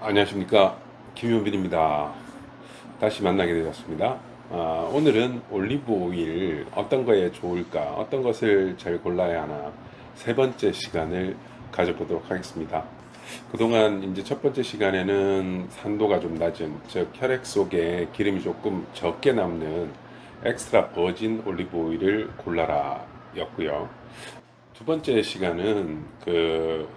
안녕하십니까, 김용빈입니다. 다시 만나게 되었습니다. 오늘은 올리브 오일 어떤 거에 좋을까, 어떤 것을 잘 골라야 하나, 세 번째 시간을 가져보도록 하겠습니다. 그동안 이제 첫 번째 시간에는 산도가 좀 낮은, 즉 혈액 속에 기름이 조금 적게 남는 엑스트라 버진 올리브 오일을 골라라 였고요. 두 번째 시간은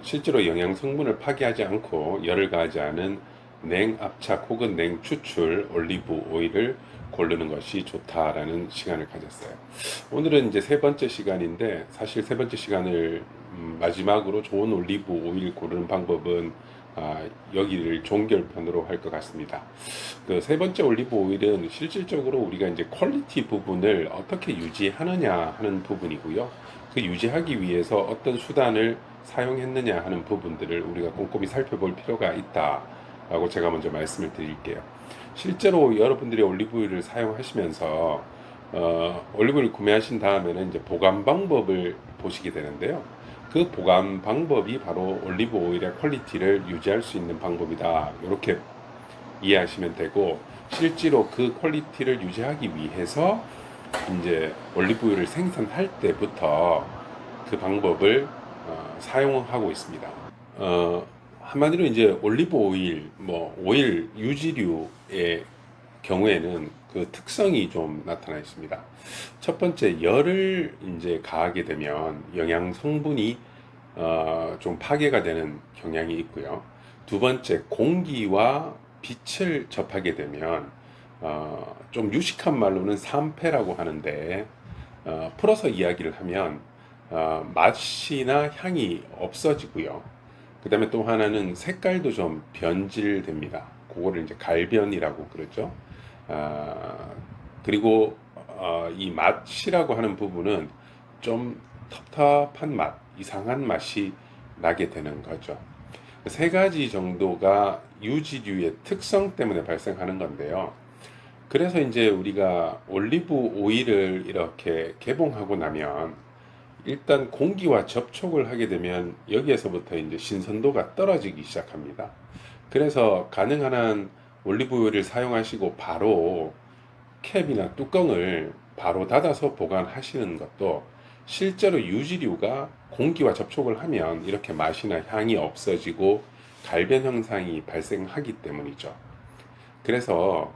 실제로 영양 성분을 파괴하지 않고 열을 가하지 않은 냉압착 혹은 냉추출 올리브 오일을 고르는 것이 좋다라는 시간을 가졌어요. 오늘은 이제 세 번째 시간인데, 사실 세 번째 시간을 마지막으로 좋은 올리브 오일 고르는 방법은 여기를 종결편으로 할 것 같습니다. 그 세 번째 올리브 오일은 실질적으로 우리가 이제 퀄리티 부분을 어떻게 유지하느냐 하는 부분이고요. 그 유지하기 위해서 어떤 수단을 사용했느냐 하는 부분들을 우리가 꼼꼼히 살펴볼 필요가 있다라고 제가 먼저 말씀을 드릴게요. 실제로 여러분들이 올리브유를 사용하시면서 올리브유를 구매하신 다음에는 이제 보관 방법을 보시게 되는데요. 그 보관 방법이 바로 올리브 오일의 퀄리티를 유지할 수 있는 방법이다, 이렇게 이해하시면 되고, 실제로 그 퀄리티를 유지하기 위해서 이제 올리브유를 생산할 때부터 그 방법을 사용하고 있습니다. 한마디로 이제 올리브 오일, 오일 유지류의 경우에는 그 특성이 좀 나타나 있습니다. 첫 번째, 열을 이제 가하게 되면 영양 성분이 좀 파괴가 되는 경향이 있고요. 두 번째, 공기와 빛을 접하게 되면 좀 유식한 말로는 산패라고 하는데, 풀어서 이야기를 하면 맛이나 향이 없어지고요. 그 다음에 또 하나는 색깔도 좀 변질됩니다. 그거를 이제 갈변이라고 그러죠. 아, 그리고 이 맛이라고 하는 부분은 좀 텁텁한 맛, 이상한 맛이 나게 되는 거죠. 세 가지 정도가 유지류의 특성 때문에 발생하는 건데요. 그래서 이제 우리가 올리브 오일을 이렇게 개봉하고 나면 일단 공기와 접촉을 하게 되면 여기에서부터 이제 신선도가 떨어지기 시작합니다. 그래서 가능한 한 올리브 오일을 사용하시고 바로 캡이나 뚜껑을 바로 닫아서 보관하시는 것도 실제로 유지류가 공기와 접촉을 하면 이렇게 맛이나 향이 없어지고 갈변 현상이 발생하기 때문이죠. 그래서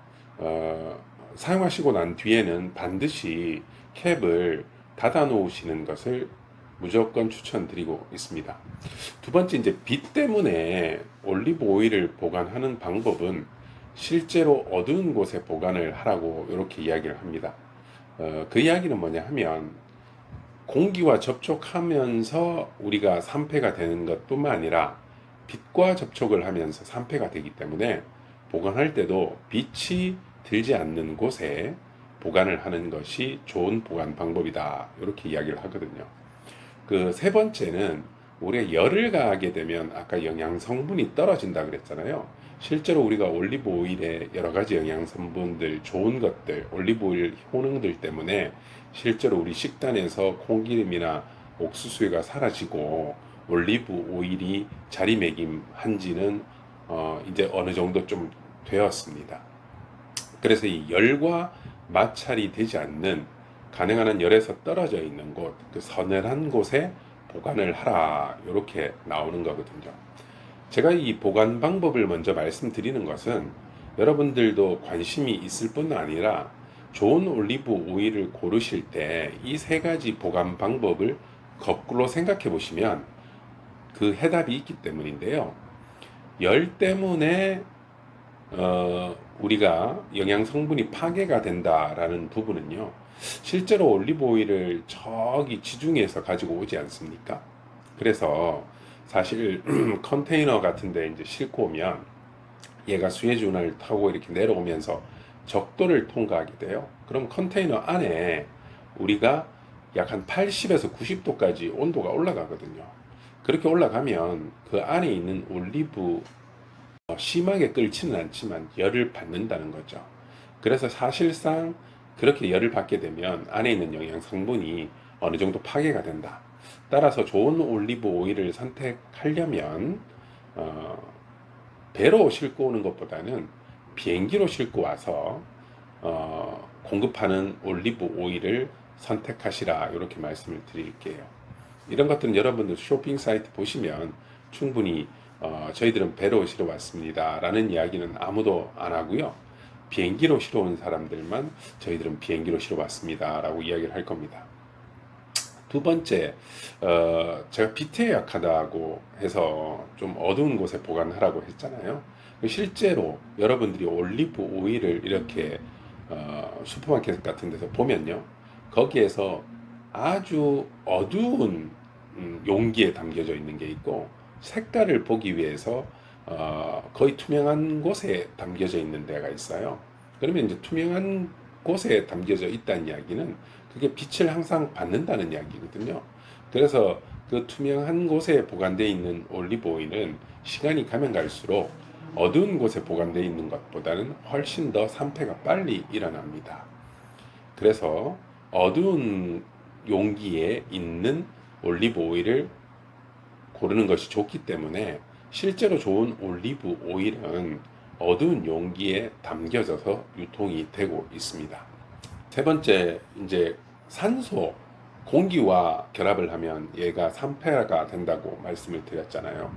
사용하시고 난 뒤에는 반드시 캡을 닫아 놓으시는 것을 무조건 추천드리고 있습니다. 두 번째, 이제 빛 때문에 올리브 오일을 보관하는 방법은 실제로 어두운 곳에 보관을 하라고 이렇게 이야기를 합니다. 그 이야기는 뭐냐 하면, 공기와 접촉하면서 우리가 산패가 되는 것뿐만 아니라 빛과 접촉을 하면서 산패가 되기 때문에 보관할 때도 빛이 들지 않는 곳에 보관을 하는 것이 좋은 보관 방법이다, 이렇게 이야기를 하거든요. 그 세 번째는, 우리가 열을 가하게 되면 아까 영양 성분이 떨어진다 그랬잖아요. 실제로 우리가 올리브 오일의 여러 가지 영양 성분들, 좋은 것들, 올리브 오일 효능들 때문에 실제로 우리 식단에서 콩기름이나 옥수수가 사라지고 올리브 오일이 자리매김한 지는 이제 어느 정도 좀 되었습니다. 그래서 이 열과 마찰이 되지 않는, 가능한 한 열에서 떨어져 있는 곳, 그 서늘한 곳에 보관을 하라, 이렇게 나오는 거거든요. 제가 이 보관 방법을 먼저 말씀드리는 것은 여러분들도 관심이 있을 뿐 아니라 좋은 올리브 오일을 고르실 때 이 세 가지 보관 방법을 거꾸로 생각해 보시면 그 해답이 있기 때문인데요. 열 때문에 우리가 영양 성분이 파괴가 된다라는 부분은요, 실제로 올리브 오일을 저기 지중해에서 가지고 오지 않습니까? 그래서 사실 컨테이너 같은데 이제 싣고 오면 얘가 수에즈 운하를 타고 이렇게 내려오면서 적도를 통과하게 돼요. 그럼 컨테이너 안에 우리가 약 한 80에서 90도까지 온도가 올라가거든요. 그렇게 올라가면 그 안에 있는 올리브, 심하게 끓지는 않지만 열을 받는다는 거죠. 그래서 사실상 그렇게 열을 받게 되면 안에 있는 영양 성분이 어느 정도 파괴가 된다. 따라서 좋은 올리브 오일을 선택하려면 배로 싣고 오는 것보다는 비행기로 싣고 와서 공급하는 올리브 오일을 선택하시라 이렇게 말씀을 드릴게요. 이런 것들은 여러분들 쇼핑 사이트 보시면 충분히 저희들은 배로 실어 왔습니다 라는 이야기는 아무도 안 하고요. 비행기로 실어 온 사람들만 저희들은 비행기로 실어 왔습니다 라고 이야기를 할 겁니다. 두 번째, 제가 비트에 약하다고 해서 좀 어두운 곳에 보관하라고 했잖아요. 실제로 여러분들이 올리브 오일을 이렇게 슈퍼마켓 같은 데서 보면요, 거기에서 아주 어두운 용기에 담겨져 있는 게 있고, 색깔을 보기 위해서 거의 투명한 곳에 담겨져 있는 데가 있어요. 그러면 이제 투명한 곳에 담겨져 있다는 이야기는 그게 빛을 항상 받는다는 이야기거든요. 그래서 그 투명한 곳에 보관되어 있는 올리브 오일은 시간이 가면 갈수록 어두운 곳에 보관되어 있는 것보다는 훨씬 더 산패가 빨리 일어납니다. 그래서 어두운 용기에 있는 올리브 오일을 고르는 것이 좋기 때문에 실제로 좋은 올리브 오일은 어두운 용기에 담겨져서 유통이 되고 있습니다. 세 번째, 이제 산소, 공기와 결합을 하면 얘가 산패가 된다고 말씀을 드렸잖아요.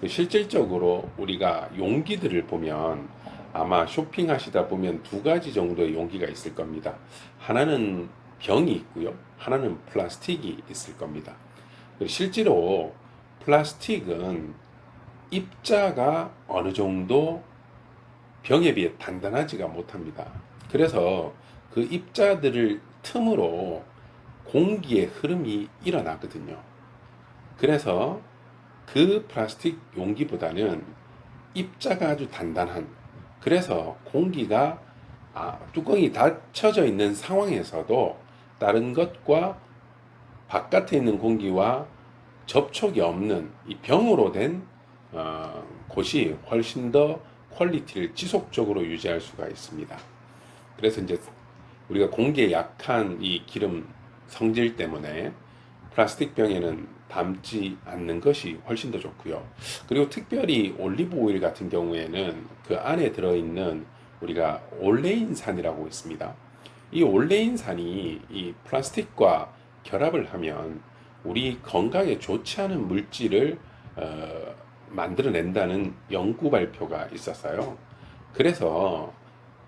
실질적으로 우리가 용기들을 보면 아마 쇼핑하시다 보면 두 가지 정도의 용기가 있을 겁니다. 하나는 병이 있고요. 하나는 플라스틱이 있을 겁니다. 실제로 플라스틱은 입자가 어느 정도 병에 비해 단단하지가 못합니다. 그래서 그 입자들을 틈으로 공기의 흐름이 일어나거든요. 그래서 그 플라스틱 용기보다는 입자가 아주 단단한, 그래서 공기가 뚜껑이 닫혀져 있는 상황에서도 다른 것과 바깥에 있는 공기와 접촉이 없는 이 병으로 된 곳이 훨씬 더 퀄리티를 지속적으로 유지할 수가 있습니다. 그래서 이제 우리가 공기에 약한 이 기름 성질 때문에 플라스틱 병에는 담지 않는 것이 훨씬 더 좋고요. 그리고 특별히 올리브 오일 같은 경우에는 그 안에 들어있는 우리가 올레인산이라고 있습니다. 이 올레인산이 이 플라스틱과 결합을 하면 우리 건강에 좋지 않은 물질을 만들어낸다는 연구 발표가 있었어요. 그래서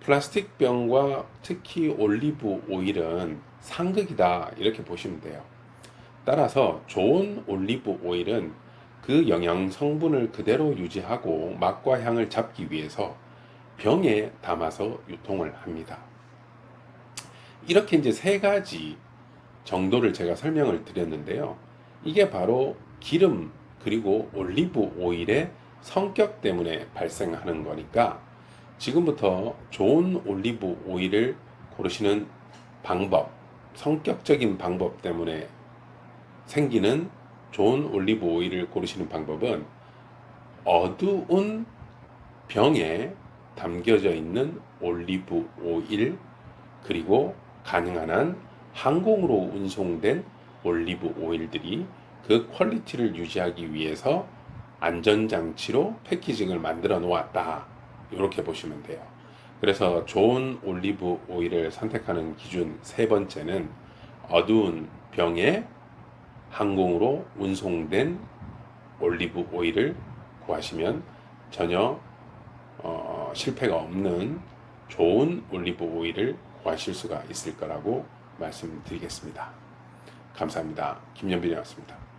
플라스틱 병과 특히 올리브 오일은 상극이다 이렇게 보시면 돼요. 따라서 좋은 올리브 오일은 그 영양 성분을 그대로 유지하고 맛과 향을 잡기 위해서 병에 담아서 유통을 합니다. 이렇게 이제 세 가지 정도를 제가 설명을 드렸는데요. 이게 바로 기름 그리고 올리브 오일의 성격 때문에 발생하는 거니까 지금부터 좋은 올리브 오일을 고르시는 방법, 성격적인 방법 때문에 생기는 좋은 올리브 오일을 고르시는 방법은 어두운 병에 담겨져 있는 올리브 오일, 그리고 가능한 한 항공으로 운송된 올리브 오일들이 그 퀄리티를 유지하기 위해서 안전장치로 패키징을 만들어 놓았다. 이렇게 보시면 돼요. 그래서 좋은 올리브 오일을 선택하는 기준 세 번째는 어두운 병에 항공으로 운송된 올리브 오일을 구하시면 전혀 실패가 없는 좋은 올리브 오일을 구하실 수가 있을 거라고 말씀드리겠습니다. 감사합니다. 김연빈이었습니다.